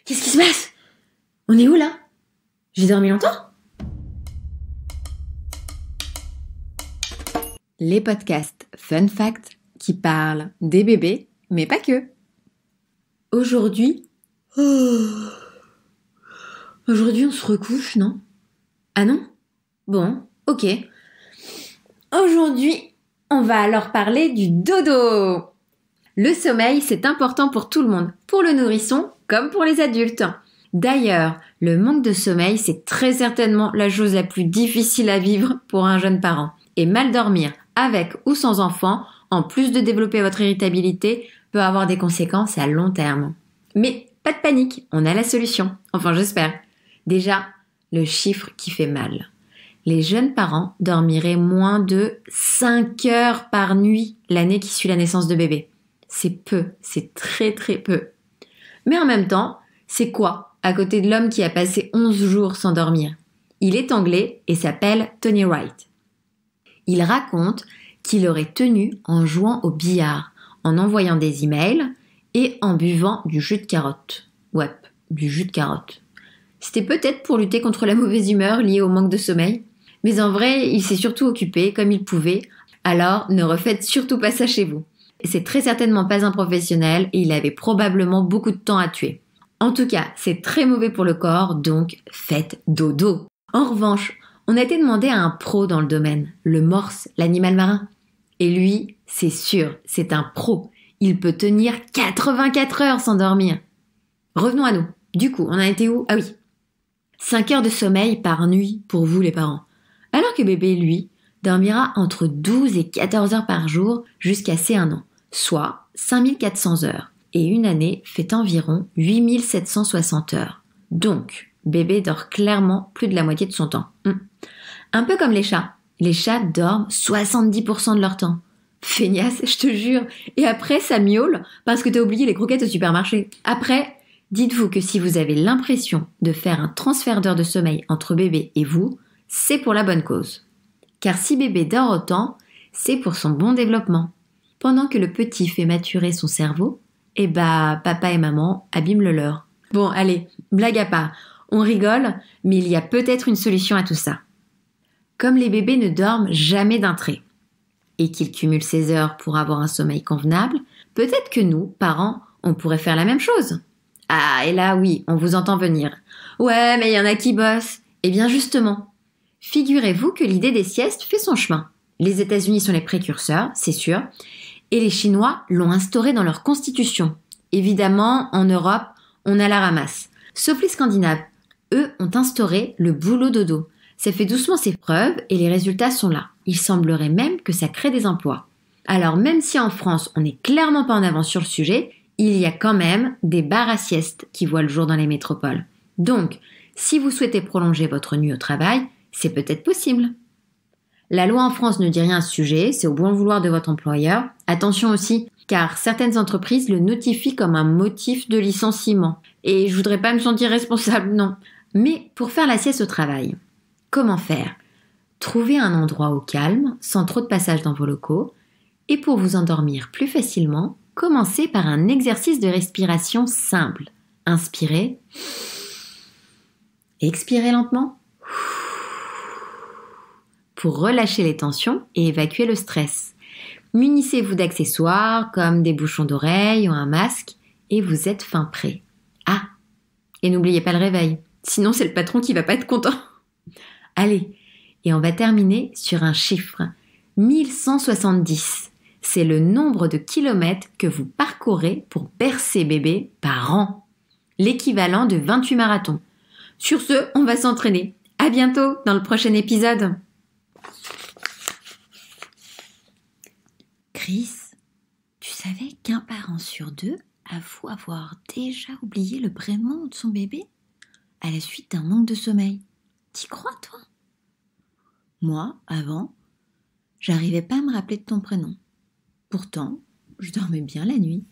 Qu'est-ce qui se passe? On est où là? J'ai dormi longtemps? Les podcasts Fun Fact qui parlent des bébés, mais pas que. Aujourd'hui... Aujourd'hui on se recouche, non? Ah non? Bon, ok. Aujourd'hui, on va alors parler du dodo. Le sommeil, c'est important pour tout le monde, pour le nourrisson comme pour les adultes. D'ailleurs, le manque de sommeil, c'est très certainement la chose la plus difficile à vivre pour un jeune parent. Et mal dormir, avec ou sans enfant, en plus de développer votre irritabilité, peut avoir des conséquences à long terme. Mais pas de panique, on a la solution. Enfin, j'espère. Déjà, le chiffre qui fait mal. Les jeunes parents dormiraient moins de 5 heures par nuit l'année qui suit la naissance de bébé. C'est peu, c'est très très peu. Mais en même temps, c'est quoi à côté de l'homme qui a passé 11 jours sans dormir? Il est anglais et s'appelle Tony Wright. Il raconte qu'il aurait tenu en jouant au billard, en envoyant des emails et en buvant du jus de carotte. Ouais, du jus de carotte. C'était peut-être pour lutter contre la mauvaise humeur liée au manque de sommeil. Mais en vrai, il s'est surtout occupé comme il pouvait. Alors, ne refaites surtout pas ça chez vous. C'est très certainement pas un professionnel et il avait probablement beaucoup de temps à tuer. En tout cas, c'est très mauvais pour le corps, donc faites dodo. En revanche, on a été demandé à un pro dans le domaine, le morse, l'animal marin. Et lui, c'est sûr, c'est un pro. Il peut tenir 84 heures sans dormir. Revenons à nous. Du coup, on a été où? Ah oui. 5 heures de sommeil par nuit pour vous les parents. Alors que bébé, lui, dormira entre 12 et 14 heures par jour jusqu'à ses 1 an, soit 5400 heures. Et une année fait environ 8760 heures. Donc, bébé dort clairement plus de la moitié de son temps. Un peu comme les chats. Les chats dorment 70% de leur temps. Feignasse, je te jure. Et après, ça miaule parce que t'as oublié les croquettes au supermarché. Après, dites-vous que si vous avez l'impression de faire un transfert d'heures de sommeil entre bébé et vous, c'est pour la bonne cause. Car si bébé dort autant, c'est pour son bon développement. Pendant que le petit fait maturer son cerveau, papa et maman abîment le leur. Bon, allez, blague à part, on rigole, mais il y a peut-être une solution à tout ça. Comme les bébés ne dorment jamais d'un trait et qu'ils cumulent ces heures pour avoir un sommeil convenable, peut-être que nous, parents, on pourrait faire la même chose. Ah, et là, oui, on vous entend venir. Ouais, mais il y en a qui bossent. Eh bien, justement, figurez-vous que l'idée des siestes fait son chemin. Les États-Unis sont les précurseurs, c'est sûr, et les Chinois l'ont instauré dans leur constitution. Évidemment, en Europe, on a la ramasse. Sauf les Scandinaves. Eux ont instauré le boulot dodo. Ça fait doucement ses preuves et les résultats sont là. Il semblerait même que ça crée des emplois. Alors même si en France, on n'est clairement pas en avance sur le sujet, il y a quand même des bars à sieste qui voient le jour dans les métropoles. Donc, si vous souhaitez prolonger votre nuit au travail, c'est peut-être possible. La loi en France ne dit rien à ce sujet, c'est au bon vouloir de votre employeur. Attention aussi, car certaines entreprises le notifient comme un motif de licenciement. Et je voudrais pas me sentir responsable, non. Mais pour faire la sieste au travail, comment faire? Trouvez un endroit au calme, sans trop de passage dans vos locaux. Et pour vous endormir plus facilement, commencez par un exercice de respiration simple. Inspirez. Expirez lentement. Pour relâcher les tensions et évacuer le stress. Munissez-vous d'accessoires comme des bouchons d'oreilles ou un masque et vous êtes fin prêt. Ah, et n'oubliez pas le réveil, sinon c'est le patron qui va pas être content. Allez, et on va terminer sur un chiffre. 1170, c'est le nombre de kilomètres que vous parcourez pour bercer bébé par an. L'équivalent de 28 marathons. Sur ce, on va s'entraîner. À bientôt dans le prochain épisode. Chris, tu savais qu'un parent sur 2 avoue avoir déjà oublié le prénom de son bébé à la suite d'un manque de sommeil? T'y crois, toi? Moi, avant, j'arrivais pas à me rappeler de ton prénom. Pourtant, je dormais bien la nuit.